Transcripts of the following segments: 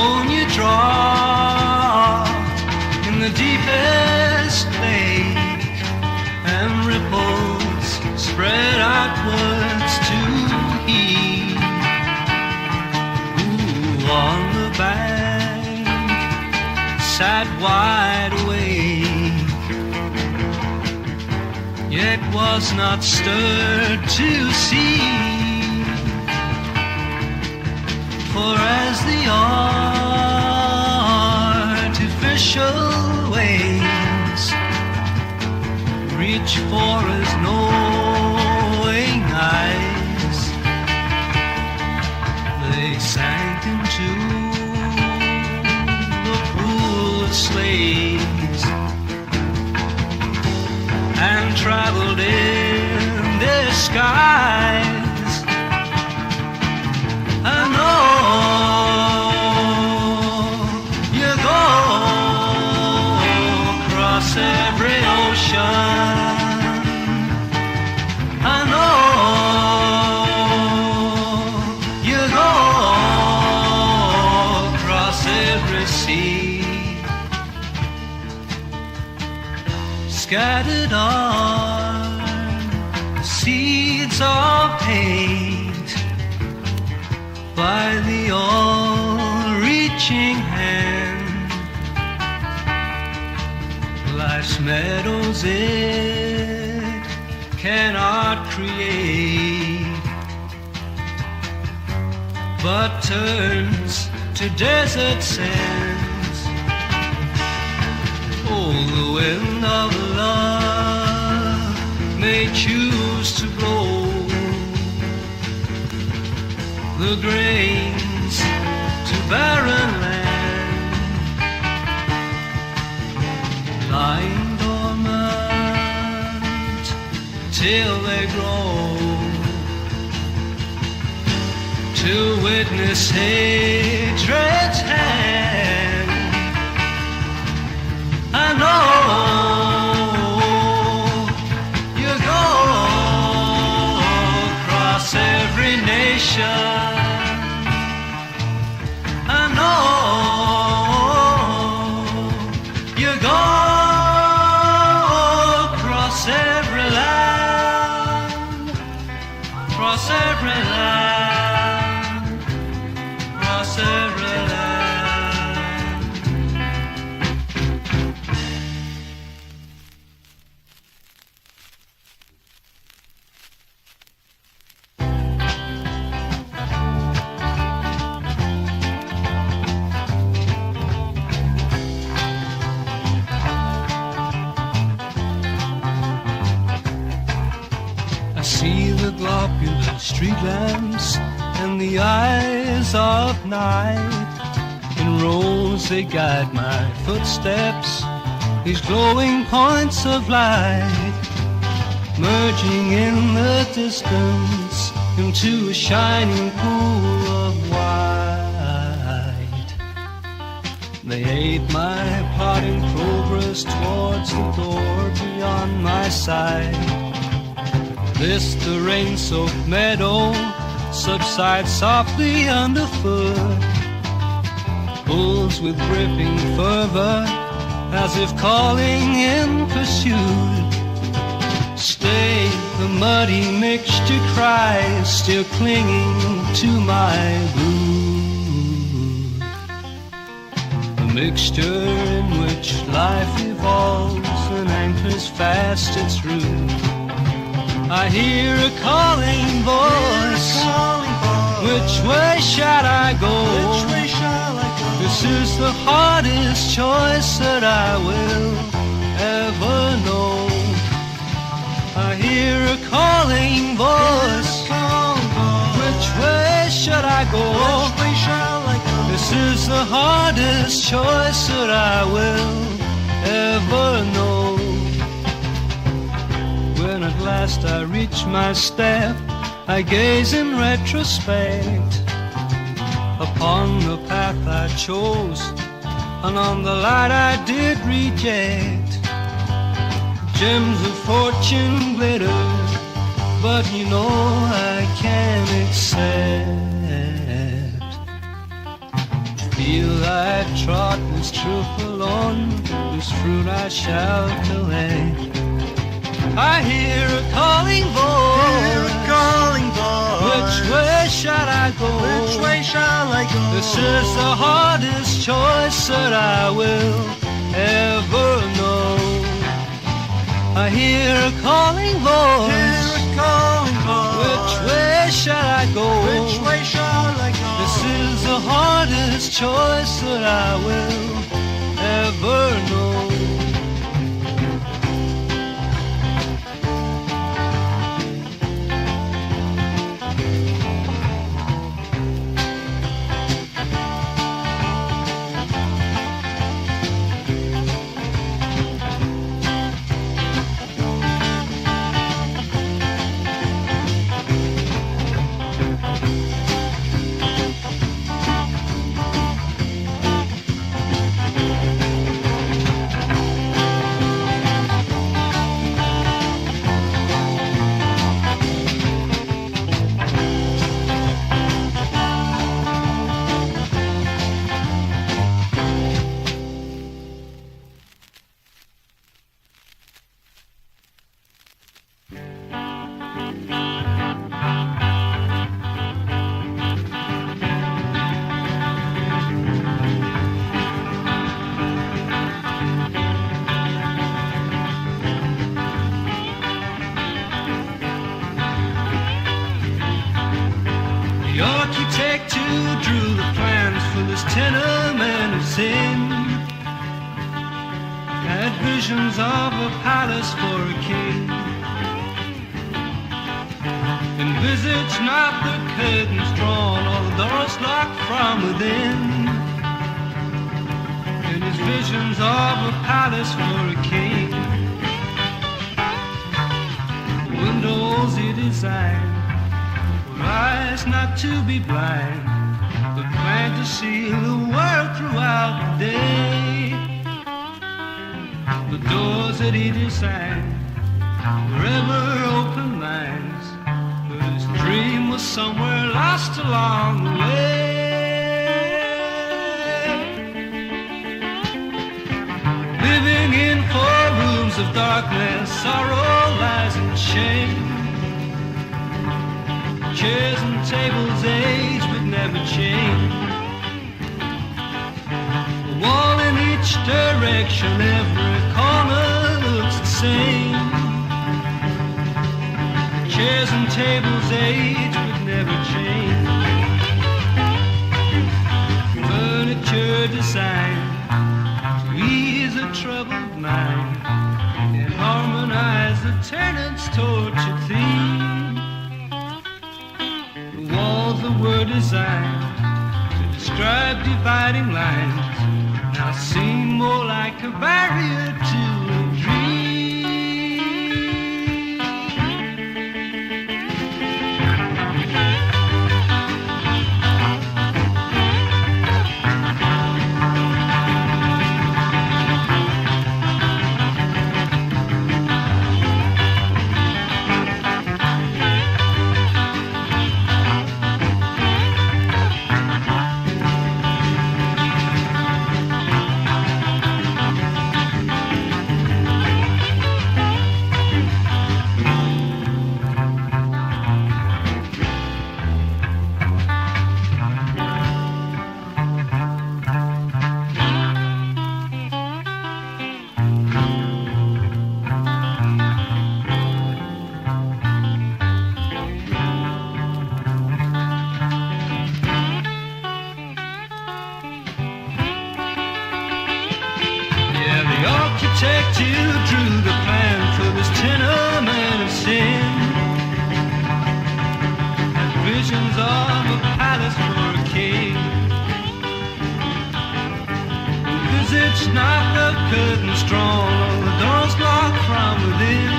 alone you draw in the deepest lake, and ripples spread outwards to heave. Ooh, on the bank sat wide awake, yet was not stirred to see. For as the artificial waves reach for his knowing eyes, they sank into the pool of slaves and traveled in their skies. I know you go across every ocean. I know you go across every sea. Scattered are the seeds of hate by the all-reaching hand. Life's meadows it cannot create, but turns to desert sands. Oh, the wind of love may choose to blow the grains to barren land, lying dormant till they grow, to witness hatred's hand. I know you go across every nation. Street lamps and the eyes of night, in rows they guide my footsteps, these glowing points of light, merging in the distance into a shining pool of white. They aid my plodding progress towards the door beyond my sight. This, the rain-soaked meadow, subsides softly underfoot, pulls with gripping fervor, as if calling in pursuit. Stay, the muddy mixture cries, still clinging to my blood. A mixture in which life evolves and anchors fast its root. I hear a calling voice. Which way shall I go? This is the hardest choice that I will ever know. I hear a calling voice. Which way should I go? This is the hardest choice that I will ever know. When at last I reach my step, I gaze in retrospect upon the path I chose and on the light I did reject. Gems of fortune glitter, but you know I can't accept field I trod was truth alone, whose fruit I shall collect. I hear a calling voice, which way shall I go? Which way shall I go? This is the hardest choice that I will ever know. I hear a calling voice, which way shall I go? Which way shall I go? This is the hardest choice that I will ever know. The architect who drew the plans for this tenement of sin had visions of a palace for a king. Envisage not the curtains drawn or the doors locked from within. In his visions of a palace for a king, windows he designed, eyes not to be blind, but planned to see the world throughout the day. The doors that he designed were ever open minds, but his dream was somewhere lost along the way. Living in 4 rooms of darkness, sorrow, lies and shame. Chairs and tables age but never change. A wall in each direction, every corner looks the same. Chairs and tables age but never change. Furniture designed to ease a troubled mind and harmonize the tenant's tortured theme. Were designed to describe dividing lines, now seem more like a barrier to a dream. Not the curtains drawn or the doors locked from within.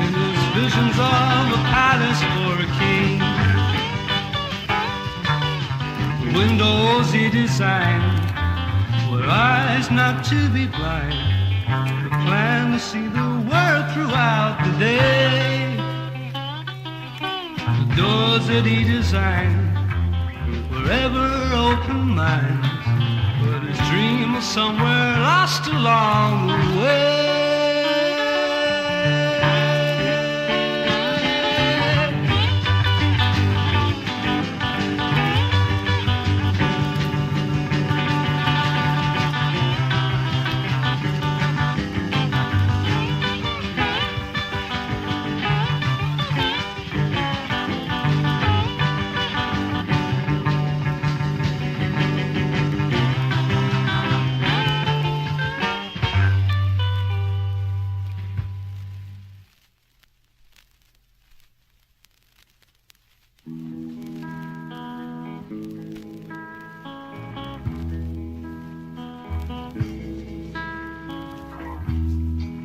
In his visions of a palace for a king, the windows he designed were eyes not to be blind, the plan to see the world throughout the day. The doors that he designed were ever mind, but his dream was somewhere lost along the way.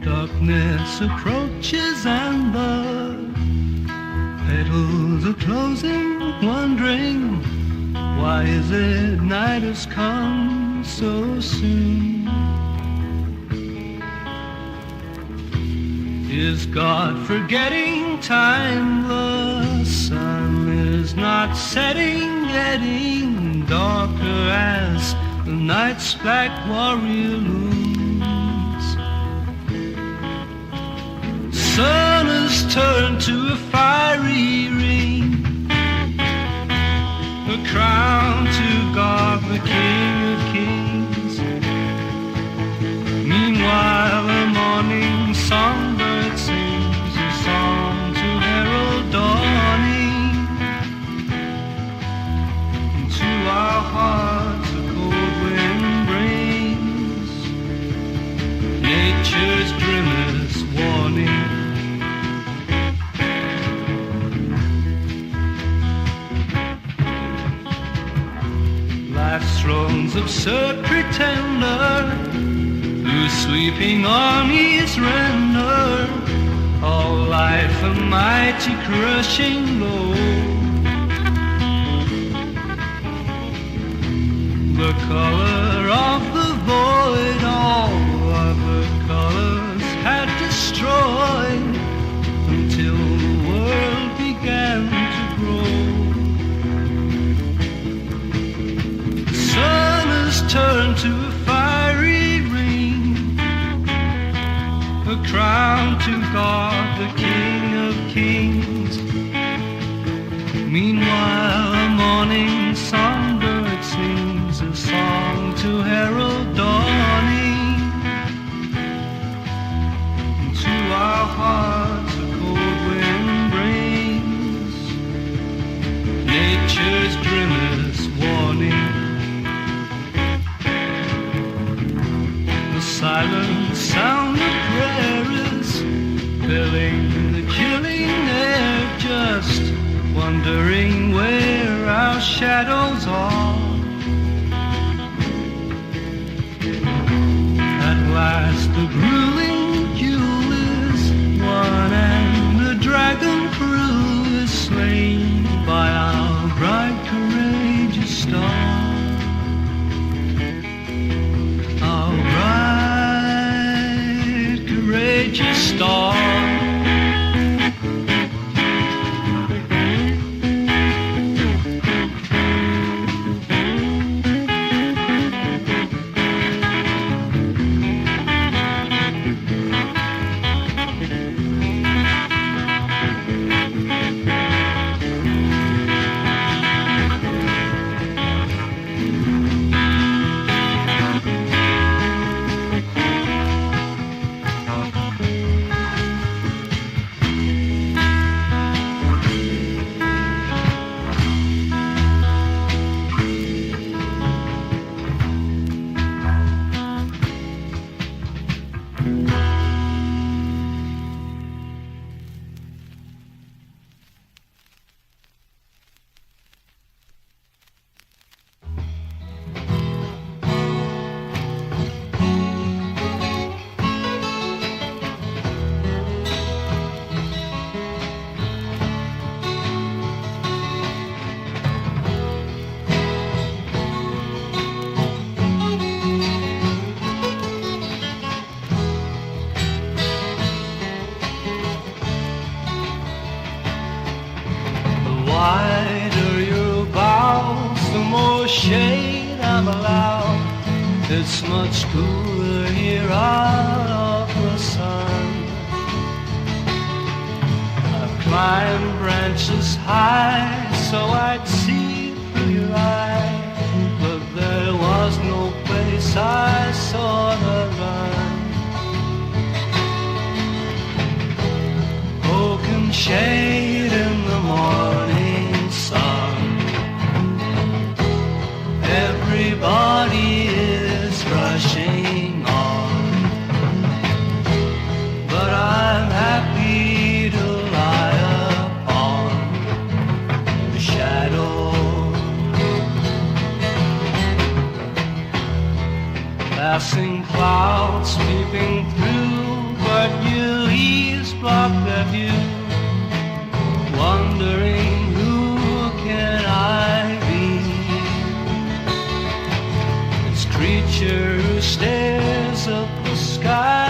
Darkness approaches and the petals are closing, wondering why is it night has come so soon. Is God forgetting time? The sun is not setting, getting darker as the night's black warrior looms. Sun has turned to a fiery ring, a crown to God, the King of Kings. Meanwhile, a morning songbird sings a song to herald dawning. And to our hearts a cold wind brings nature's grimmest warning. Life's throne's absurd pretender, whose sweeping armies render all life a mighty crushing blow. The color of the void all other colors had destroyed, until the world began to grow. Sun has turned to a fiery ring, a crown to God, the King of Kings. Meanwhile, a morning songbird sings a song to herald dawning. And to our hearts a cold wind brings nature's grimmest warning. The silent sound of prayers filling the chilling air, just wondering where our shadows are. At last the grueling duel is won, and the dragon crew is slain by our bright courageous star. Our bright courageous star. The wider your bows, the more shade I'm allowed. It's much cooler here out of the sun. I've climbed branches high so I'd see through your eyes, but there was no place I saw to run. Oakenshade in the morning sun. Everybody is rushing on, but I'm happy to lie upon the shadow. Passing clouds peeping through, but your leaves block their view. Wondering who can I be? This creature who stares up the sky